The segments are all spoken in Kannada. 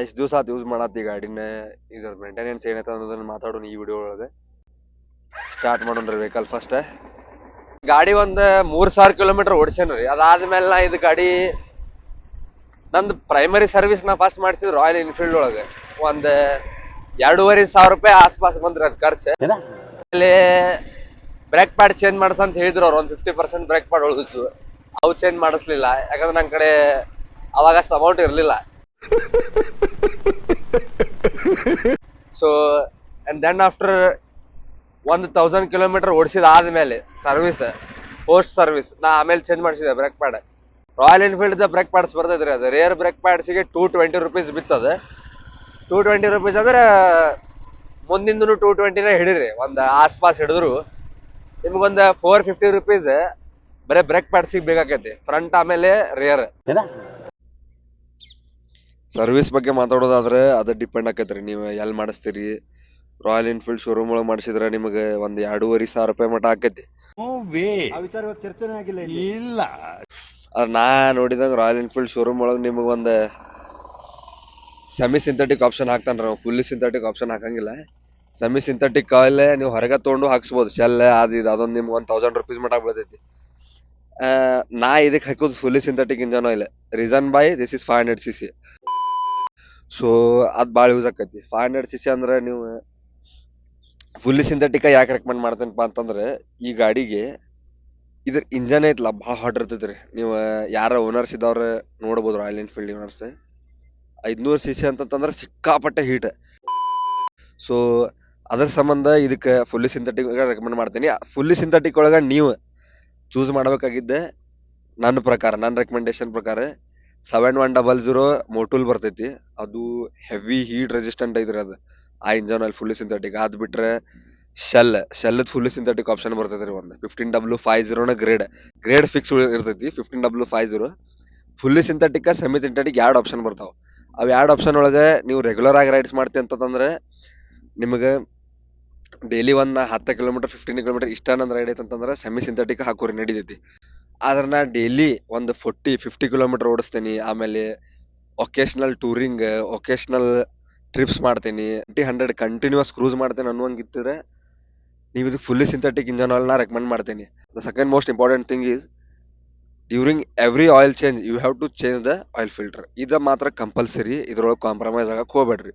ಇಷ್ಟು ದಿವಸ ಆತು ಯೂಸ್ ಮಾಡತ್ತಿ ಗಾಡಿನ. ಇದ್ರ ಮೇಂಟೆನೆನ್ಸ್ ಏನೈತೆ ಅನ್ನೋದನ್ನ ಮಾತಾಡೋಣ ಈ ವಿಡಿಯೋ ಒಳಗೆ. ಸ್ಟಾರ್ಟ್ ಮಾಡೋಣ್ರಿ ವೆಹಿಕಲ್ ಫಸ್ಟ್. ಗಾಡಿ ಒಂದ್ 3000 ಕಿಲೋಮೀಟರ್ ಓಡಿಸೇನ್ರಿ. ಅದಾದ್ಮೇಲೆ ನಾ ಇದು ಗಾಡಿ ನಂದು ಪ್ರೈಮರಿ ಸರ್ವಿಸ್ ನಾ ಫಸ್ಟ್ ಮಾಡಿಸಿದ್ ರಾಯಲ್ ಎನ್ಫೀಲ್ಡ್ ಒಳಗೆ. ಒಂದ್ 2500 ರೂಪಾಯಿ ಆಸ್ಪಾಸ್ ಬಂದ್ರಿ ಅದ್ ಖರ್ಚು. ಅಲ್ಲಿ ಬ್ರೇಕ್ ಪ್ಯಾಡ್ ಚೇಂಜ್ ಮಾಡಸ ಅಂತ ಹೇಳಿದ್ರು ಅವ್ರು. ಒಂದ್ 50% ಬ್ರೇಕ್ ಪ್ಯಾಡ್ ಉಳಿದಿತ್ತು, ಅವು ಚೇಂಜ್ ಮಾಡಿಸ್ಲಿಲ್ಲ. ಯಾಕಂದ್ರೆ ನನ್ ಕಡೆ ಅವಾಗ ಅಷ್ಟು ಅಮೌಂಟ್ ಇರ್ಲಿಲ್ಲ. So and then after 1000 kilometre ಓಡಿಸಿದ ಆದ್ಮೇಲೆ ಸರ್ವಿಸ್, ಪೋಸ್ಟ್ ಸರ್ವಿಸ್, ನಾ ಆಮೇಲೆ ಚೇಂಜ್ ಮಾಡಿಸಿದೆ brake pad. Royal Enfield brake pads ಬರ್ತೈತ್ರಿ. ಅದು ರೇರ್ ಬ್ರೇಕ್ ಪ್ಯಾಡ್ಸ್ಗೆ 220 ರೂಪೀಸ್ ಬಿತ್ತದ. 220 ರೂಪೀಸ್ ಅಂದ್ರೆ ಮುಂದಿಂದನು 220ನೇ ಹಿಡಿದ್ರಿ. ಒಂದ್ ಆಸ್ಪಾಸ್ ಹಿಡಿದ್ರು ನಿಮ್ಗೊಂದ್ 450 ರೂಪೀಸ್ ಬರೇ ಬ್ರೇಕ್ ಪ್ಯಾಡ್ಸಿಗೆ ಬೇಕಾಕೈತಿ, ಫ್ರಂಟ್ ಆಮೇಲೆ ರೇರ್. ಸರ್ವಿಸ್ ಬಗ್ಗೆ ಮಾತಾಡೋದಾದ್ರೆ ಅದು ಡಿಪೆಂಡ್ ಆಕೈತ್ರಿ ನೀವು ಎಲ್ಲಿ ಮಾಡಿಸ್ತೀರಿ. ರಾಯಲ್ ಎನ್ಫೀಲ್ಡ್ ಶೋರೂಮ್ ಒಳಗೆ ಮಾಡಿಸಿದ್ರೆ ನಿಮಗೆ ಒಂದ್ 2500 ರೂಪಾಯಿ ಮಟ ಆಕೈತಿ. ಇಲ್ಲ ನಾ ನೋಡಿದಂಗ ರಾಯಲ್ ಎನ್ಫೀಲ್ಡ್ ಶೋರೂಮ್ ಒಳಗೆ ನಿಮಗೆ ಒಂದ್ ಸೆಮಿ ಸಿಂಥೆಟಿಕ್ ಆಪ್ಷನ್ ಹಾಕ್ತಾನ್ರಿ. ನಾವು ಫುಲ್ಲಿ ಸಿಂಥೆಟಿಕ್ ಆಪ್ಷನ್ ಹಾಕಂಗಿಲ್ಲ. ಸೆಮಿ ಸಿಂಥೆಟಿಕ್ ಆಯಿಲ್ ನೀವು ಹೊರಗೆ ತಗೊಂಡು ಹಾಕ್ಸ್ಬೋದು. ಶೆಲ್ ಅದೊಂದು ನಿಮ್ಗೆ 1000 ರೂಪೀಸ್ ಮಟ ಬೀಳ್ತೈತಿ. ನಾ ಇದಕ್ಕೆ ಹಾಕೋದು fully synthetic engine oil. Reason by this is 500cc. So ಅದ್ ಭಾಳ ಯೂಸ್ ಆಕೈತಿ. 500cc ಅಂದ್ರೆ ನೀವು ಫುಲ್ಲಿ ಸಿಂಥೆಟಿಕ್ ಯಾಕೆ ರೆಕಮೆಂಡ್ ಮಾಡ್ತೇನಪ್ಪ ಅಂತಂದ್ರೆ, ಈ ಗಾಡಿಗೆ ಇದ್ರ ಇಂಜನ್ ಐತ್ಲ ಭಾಳ ಹಾಟ್ ಇರ್ತೈತ್ರಿ. ನೀವು ಯಾರ ಓನರ್ಸ್ ಇದ್ದವ್ರ ನೋಡ್ಬೋದು. ರಾಯಲ್ ಎನ್ಫೀಲ್ಡ್ ಓನರ್ಸ್ 500cc ಅಂತಂದ್ರೆ ಸಿಕ್ಕಾಪಟ್ಟೆ ಹೀಟ್. ಸೊ ಅದ್ರ ಸಂಬಂಧ ಇದಕ್ಕೆ ಫುಲ್ಲಿ ಸಿಂಥೆಟಿಕ್ ರೆಕಮೆಂಡ್ ಮಾಡ್ತೀನಿ. ಫುಲ್ಲಿ ಸಿಂಥೆಟಿಕ್ ಒಳಗ ನೀವು ಚೂಸ್ ಮಾಡ್ಬೇಕಾಗಿದ್ದೆ ನನ್ನ ಪ್ರಕಾರ, ನನ್ನ ರೆಕಮೆಂಡೇಶನ್ ಪ್ರಕಾರ 7100 ಮೋಟುಲ್ ಬರ್ತೈತಿ. ಅದು ಹೆವಿ ಹೀಟ್ ರೆಸಿಸ್ಟೆಂಟ್ ಐತ್ರಿ. ಅದು ಆ ಇಂಜನ್ ಆಯಿಲ್ ಫುಲ್ಲಿ ಸಿಂಥೆಟಿಕ್. ಅದ್ ಬಿಟ್ರೆ ಶೆಲ್ ಫುಲ್ಲಿ ಸಿಂಥೆಟಿಕ್ ಆಪ್ಷನ್ ಬರ್ತೈತ್ರಿ. ಒಂದು 15W50 ಗ್ರೇಡ್ ಫಿಕ್ಸ್ ಇರ್ತೈತಿ. 15W50 fully synthetic, semi synthetic 2 option ಬರ್ತಾವ. ಅವ್ 2 ಆಪ್ಷನ್ ಒಳಗೆ ನೀವು ರೆಗ್ಯುಲರ್ ಆಗಿ ರೈಡ್ಸ್ ಮಾಡ್ತಿ ಅಂತಂದ್ರೆ ನಿಮಗೆ ಡೈಲಿ ಒಂದ್ 10 ಕಿಲೋಮೀಟರ್ 15 ಕಿಲೋಮೀಟರ್ ಇಷ್ಟನಂದ್ ರೈಡ್ ಐತಂತಂದ್ರೆ ಸೆಮಿ ಸಿಂಥೆಟಿಕ್ ಹಾಕೋರಿ ನಡಿತೈತಿ. ಆದ್ರೆ ನಾ ಡೈಲಿ ಒಂದು 40-50 ಕಿಲೋಮೀಟರ್ ಓಡಿಸ್ತೀನಿ. ಆಮೇಲೆ ಒಕೇಶನಲ್ ಟೂರಿಂಗ್, ಒಕೇಶನಲ್ ಟ್ರಿಪ್ಸ್ ಮಾಡ್ತೀನಿ, 100 ಕಂಟಿನ್ಯೂಸ್ ಕ್ರೂಸ್ ಮಾಡ್ತೇನೆ ಅನ್ನುವಂಗಿತ್ತಿದ್ರೆ ನೀವು ಇದು ಫುಲ್ಲಿ ಸಿಂಥೆಟಿಕ್ ಇಂಜನ್ ಆಯಿಲ್ ನಾ ರೆಕಮೆಂಡ್ ಮಾಡ್ತೀನಿ. The second most important thing is during every oil change you have to change the oil filter. ಇದು ಮಾತ್ರ ಕಂಪಲ್ಸರಿ. ಇದ್ರೊಳಗೆ ಕಾಂಪ್ರಮೈಸ್ ಆಗಕ್ಕೆ ಹೋಗ್ಬೇಡ್ರಿ.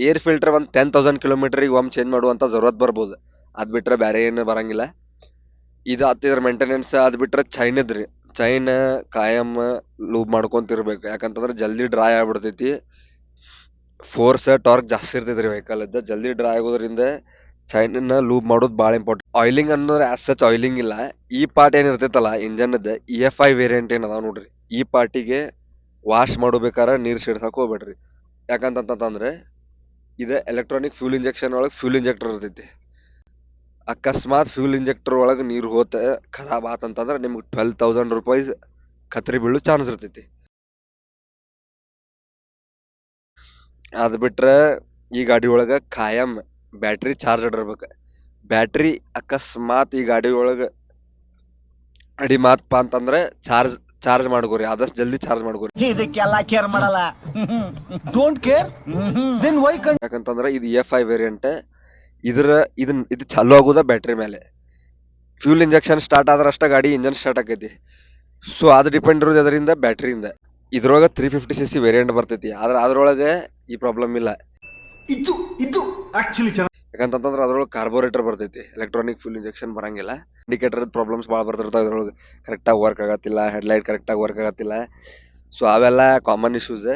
ಏರ್ ಫಿಲ್ಟರ್ ಒಂದು 10,000 ಕಿಲೋಮೀಟರ್ಗೆ ಒಮ್ಮೆ ಚೇಂಜ್ ಮಾಡುವಂತ ಜರೂರತ್ ಬರ್ಬೋದು. ಅದ್ ಬಿಟ್ರೆ ಬೇರೆ ಏನು ಬರಂಗಿಲ್ಲ. ಇದು ಹತ್ತಿದ್ರ ಮೇಂಟೆನೆನ್ಸ್. ಅದ್ ಬಿಟ್ರೆ ಚೈನದ್ರಿ. ಚೈನ್ ಕಾಯಂ ಲೂಬ್ ಮಾಡ್ಕೊಂತಿರ್ಬೇಕು. ಯಾಕಂತಂದ್ರೆ ಜಲ್ದಿ ಡ್ರೈ ಆಗ್ಬಿಡ್ತೈತಿ. ಫೋರ್ಸ್ ಟಾರ್ಕ್ ಜಾಸ್ತಿ ಇರ್ತೈತ್ರಿ ವೆಹಿಕಲ್ ಇದ್ದ. ಜಲ್ದಿ ಡ್ರೈ ಆಗೋದ್ರಿಂದ ಚೈನ್ ಲೂಬ್ ಮಾಡೋದು ಭಾಳ ಇಂಪಾರ್ಟೆಂಟ್. ಆಯಿಲಿಂಗ್ ಅನ್ನೋದ್ರೆ ಆಸ್ ಸಚ್ ಆಯಿಲಿಂಗ್ ಇಲ್ಲ. ಈ ಪಾರ್ಟ್ ಏನಿರ್ತೈತಲ್ಲ ಇಂಜನ್ EFI ವೇರಿಯಂಟ್ ಏನ್ ಅದಾವ ನೋಡ್ರಿ, ಈ ಪಾರ್ಟಿಗೆ ವಾಶ್ ಮಾಡಬೇಕಾರೆ ನೀರ್ ಸಿಡ್ಸಕ್ ಹೋಗ್ಬೇಡ್ರಿ. ಯಾಕಂತಂದ್ರೆ ಇದು ಎಲೆಕ್ಟ್ರಾನಿಕ್ ಫ್ಯೂಲ್ ಇಂಜೆಕ್ಷನ್ ಒಳಗೆ ಫ್ಯೂಲ್ ಇಂಜೆಕ್ಟರ್ ಇರ್ತೈತಿ. ಅಕಸ್ಮಾತ್ ಫ್ಯೂಲ್ ಇಂಜೆಕ್ಟರ್ ಒಳಗೆ ನೀರು ಹೋತ ಖರಾಬ್ ಆತಂತಂದ್ರೆ ನಿಮ್ಗೆ 12,000 ರೂಪಾಯಿ ಖತ್ರಿ ಬೀಳು ಚಾನ್ಸ್ ಇರ್ತೈತಿ. ಅದ್ ಬಿಟ್ರೆ ಈ ಗಾಡಿ ಒಳಗ ಖಾಯಂ ಬ್ಯಾಟ್ರಿ ಚಾರ್ಜ್ ಇರ್ಬೇಕು. ಬ್ಯಾಟ್ರಿ ಅಕಸ್ಮಾತ್ ಈ ಗಾಡಿ ಒಳಗ ಅಡಿಮಾತ್ಪ ಅಂತಂದ್ರೆ ಚಾರ್ಜ್ ಮಾಡ್ಕೋರಿ. ಆದಷ್ಟು ಜಲ್ದಿ ಚಾರ್ಜ್ ಮಾಡ್ಕೋರಿ. ಇದಕ್ಕೆಲ್ಲ ಕೇರ್ ಮಾಡಲ್ಲ. Don't care. ಯಾಕಂತಂದ್ರೆ ಇದು EFI ವೇರಿಯಂಟ್. ಇದು ಚಾಲು ಆಗೋದ ಬ್ಯಾಟ್ರಿ ಮೇಲೆ. ಫ್ಯೂಲ್ ಇಂಜೆಕ್ಷನ್ ಸ್ಟಾರ್ಟ್ ಆದ್ರೆ ಅಷ್ಟ ಗಾಡಿ ಇಂಜನ್ ಸ್ಟಾರ್ಟ್ ಆಕೈತಿ. ಸೊ ಅದು ಡಿಪೆಂಡ್ ಇರೋದು ಅದರಿಂದ ಬ್ಯಾಟ್ರಿಯಿಂದ. ಇದ್ರೊಳಗ 350cc ವೇರಿಯಂಟ್ ಬರ್ತೈತಿ. ಆದ್ರೆ ಅದ್ರೊಳಗೆ ಈ ಪ್ರಾಬ್ಲಮ್ ಇಲ್ಲ. ಇದು ಆಕ್ಚುಲಿ ಯಾಕಂತಂದ್ರೆ ಅದ್ರೊಳಗೆ ಕಾರ್ಬೋರೇಟರ್ ಬರ್ತೈತಿ. ಎಲೆಕ್ಟ್ರಾನಿಕ್ ಫ್ಯೂಲ್ ಇಂಜೆಕ್ಷನ್ ಬರಂಗಿಲ್ಲ. ಇಂಡಿಕೇಟರ್ ಪ್ರಾಬ್ಲಮ್ಸ್ ಭಾಳ ಬರ್ತಿರ್ತಾವ. ಇದ್ರೊಳಗೆ ಕರೆಕ್ಟಾಗಿ ವರ್ಕ್ ಆಗತ್ತಿಲ್ಲ, ಹೆಡ್ಲೈಟ್ ಕರೆಕ್ಟಾಗಿ ವರ್ಕ್ ಆಗತ್ತಿಲ್ಲ. ಸೊ ಅವೆಲ್ಲ ಕಾಮನ್ ಇಶ್ಯೂಸ್.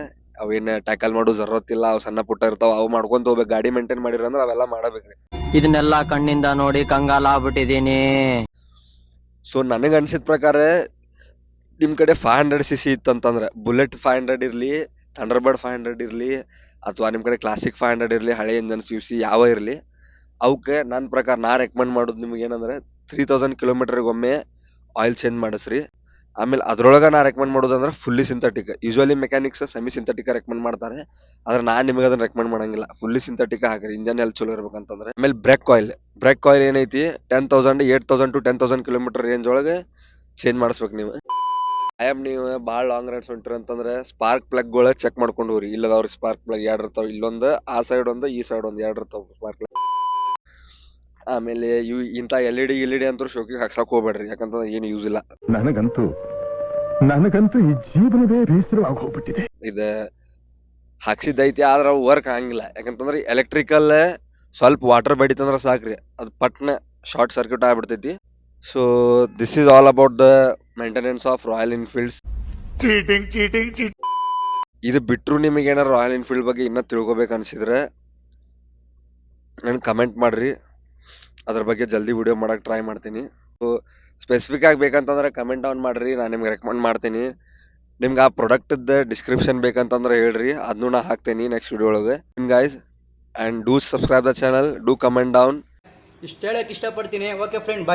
ಅವೇನ್ ಟ್ಯಾಕಲ್ ಮಾಡೋ ಜರೂರತ್ತಿಲ್ಲ. ಅವು ಸಣ್ಣ ಪುಟ್ಟ ಇರ್ತಾವ, ಅವು ಮಾಡ್ಕೊಂತ ಹೋಗ್ಬೇಕು. ಗಾಡಿ ಮೇಂಟೈನ್ ಮಾಡಿರಂದ್ರೆ ಅವೆಲ್ಲ ಮಾಡಬೇಕ್ರಿ. ಇದನ್ನೆಲ್ಲ ಕಣ್ಣಿಂದ ನೋಡಿ ಕಂಗಾಲ ಆಗ್ಬಿಟ್ಟಿದೀನಿ. ಸೊ ನನಗೆ ಅನ್ಸಿದ ಪ್ರಕಾರ ನಿಮ್ ಕಡೆ 500cc ಇತ್ತಂತಂದ್ರೆ ಬುಲೆಟ್ 500 ಇರ್ಲಿ, ಥಂಡರ್ಬರ್ಡ್ 500 ಇರ್ಲಿ, ಅಥವಾ ನಿಮ್ ಕಡೆ ಕ್ಲಾಸಿಕ್ 500 ಇರ್ಲಿ, ಹಳೆ ಇಂಜನ್ಸ್ UC ಯಾವ ಇರ್ಲಿ, ಅವಕ್ಕೆ ನನ್ನ ಪ್ರಕಾರ ನಾ ರೆಕಮೆಂಡ್ ಮಾಡೋದು ನಿಮ್ಗೆ ಏನಂದ್ರೆ 3000 ಕಿಲೋಮೀಟರ್ಗೆ ಒಮ್ಮೆ ಆಯಿಲ್ ಚೇಂಜ್ ಮಾಡಿಸ್ರಿ. ಆಮೇಲೆ ಅದ್ರೊಳಗ ನಾ ರೆಕಮೆಂಡ್ ಮಾಡೋದಂದ್ರೆ fully synthetic. Usually mechanics semi synthetic recommend ಮಾಡ್ತಾರೆ. ಆದ್ರೆ ನಾನ್ ನಿಮಗೆ ಅದನ್ನ ರೆಕಮೆಂಡ್ ಮಾಡಂಗಿಲ್ಲ. ಫುಲ್ಲಿ ಸಿಂಥೆಟಿಕ್ ಹಾಕ್ರಿ, ಇಂಜನ್ ಎಲ್ಲಿ ಚಲೋ ಇರ್ಬೇಕಂತಂದ್ರೆ. ಆಮೇಲೆ ಬ್ರೇಕ್ ಆಯಿಲ್ ಏನೈತಿ 8,000 to 10,000 ಕಿಲೋಮೀಟರ್ ರೇಂಜ್ ಒಳಗೆ ಚೇಂಜ್ ಮಾಡಿಸ್ಬೇಕು ನೀವು. ನೀವು ಭಾಳ ಲಾಂಗ್ ರೈಡ್ಸ್ ಹೊಂಟ್ರಿ ಅಂತಂದ್ರೆ ಸ್ಪಾರ್ಕ್ ಪ್ಲಗ್ಗಳ ಚೆಕ್ ಮಾಡ್ಕೊಂಡು ಹೋಗ್ರಿ. ಇಲ್ಲದವ್ರಿ ಸ್ಪಾರ್ಕ್ ಪ್ಲಗ್ ಎರಡು ಇರ್ತಾವ, ಇಲ್ಲೊಂದು ಆ ಸೈಡ್ ಒಂದು ಈ ಸೈಡ್ ಒಂದು ಎರಡು ಇರ್ತಾವ ಸ್ಪಾರ್ಕ್ ಪ್ಲಗ್. ಆಮೇಲೆ ಇವು ಇಂಥ ಎಲ್ ಇ ಡಿ ಅಂತೂ ಶೋಕಿಗೆ ಹಾಕ್ಸಕ್ ಹೋಗ್ಬೇಡ್ರಿ, ಯಾಕಂತಂದ್ರೆ ಏನು ಯೂಸ್ ಇಲ್ಲ. ನನಗಂತೂ ಈ ಜೀವನವೇ ಬೇಸರವಾಗಿ ಹೋಗ್ಬಿಟ್ಟಿದೆ. ಇದು ಹಾಕ್ಸಿದ್ದೈತಿ ಆದ್ರೆ ಅವು ವರ್ಕ್ ಆಗಂಗಿಲ್ಲ. ಯಾಕಂತಂದ್ರೆ ಎಲೆಕ್ಟ್ರಿಕಲ್ ಸ್ವಲ್ಪ ವಾಟರ್ ಬಡಿತಂದ್ರೆ ಸಾಕ್ರಿ, ಅದು ಪಟ್ನ ಶಾರ್ಟ್ ಸರ್ಕ್ಯೂಟ್ ಆಗ್ಬಿಡ್ತೈತಿ. So this is all about the maintenance of Royal Enfields. ಇದು ಬಿಟ್ಟರು ನಿಮಗೆ ಏನಾರು ರಾಯಲ್ ಎನ್ಫೀಲ್ಡ್ ಬಗ್ಗೆ ಇನ್ನೂ ತಿಳ್ಕೊಬೇಕು ಅನ್ಸಿದ್ರೆ ನನ್ಗೆ ಕಮೆಂಟ್ ಮಾಡ್ರಿ, ಅದ್ರ ಬಗ್ಗೆ ಜಲ್ದಿ ವಿಡಿಯೋ ಮಾಡಕ್ಕೆ ಟ್ರೈ ಮಾಡ್ತೀನಿ. ಸೊ ಸ್ಪೆಸಿಫಿಕ್ ಆಗಿ ಬೇಕಂತಂದ್ರೆ ಕಮೆಂಟ್ ಡೌನ್ ಮಾಡ್ರಿ, ನಾನು ನಿಮ್ಗೆ ರೆಕಮೆಂಡ್ ಮಾಡ್ತೀನಿ. ನಿಮ್ಗೆ ಆ ಪ್ರಾಡಕ್ಟ್ದ ಡಿಸ್ಕ್ರಿಪ್ಷನ್ ಬೇಕಂತಂದ್ರೆ ಹೇಳ್ರಿ, ಅದನ್ನೂ ನಾ ಹಾಕ್ತೀನಿ ನೆಕ್ಸ್ಟ್ ವಿಡಿಯೋ ಒಳಗೆ. Guys and do subscribe the channel, do comment down. ಇಷ್ಟು ಹೇಳಕ್ಕೆ ಇಷ್ಟಪಡ್ತೀನಿ. ಓಕೆ ಫ್ರೆಂಡ್, ಬಾಯ್.